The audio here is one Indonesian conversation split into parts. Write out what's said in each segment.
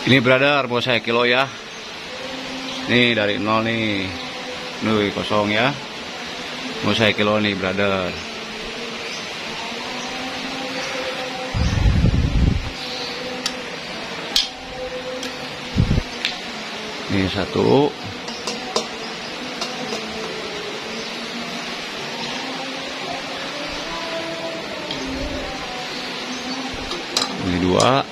Ini brother, mau saya kilo ya. Nih dari nol nih. Nih kosong ya. Mau saya kilo nih brother. Ini satu. Ini dua.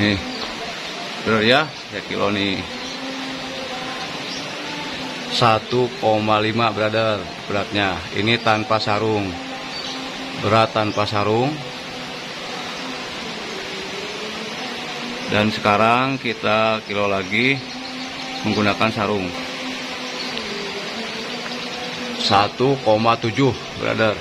Nih, bener ya, ya kilo nih. 1,5 brother beratnya. Ini tanpa sarung. Berat tanpa sarung. Dan sekarang kita kilo lagi menggunakan sarung. 1,7 brother.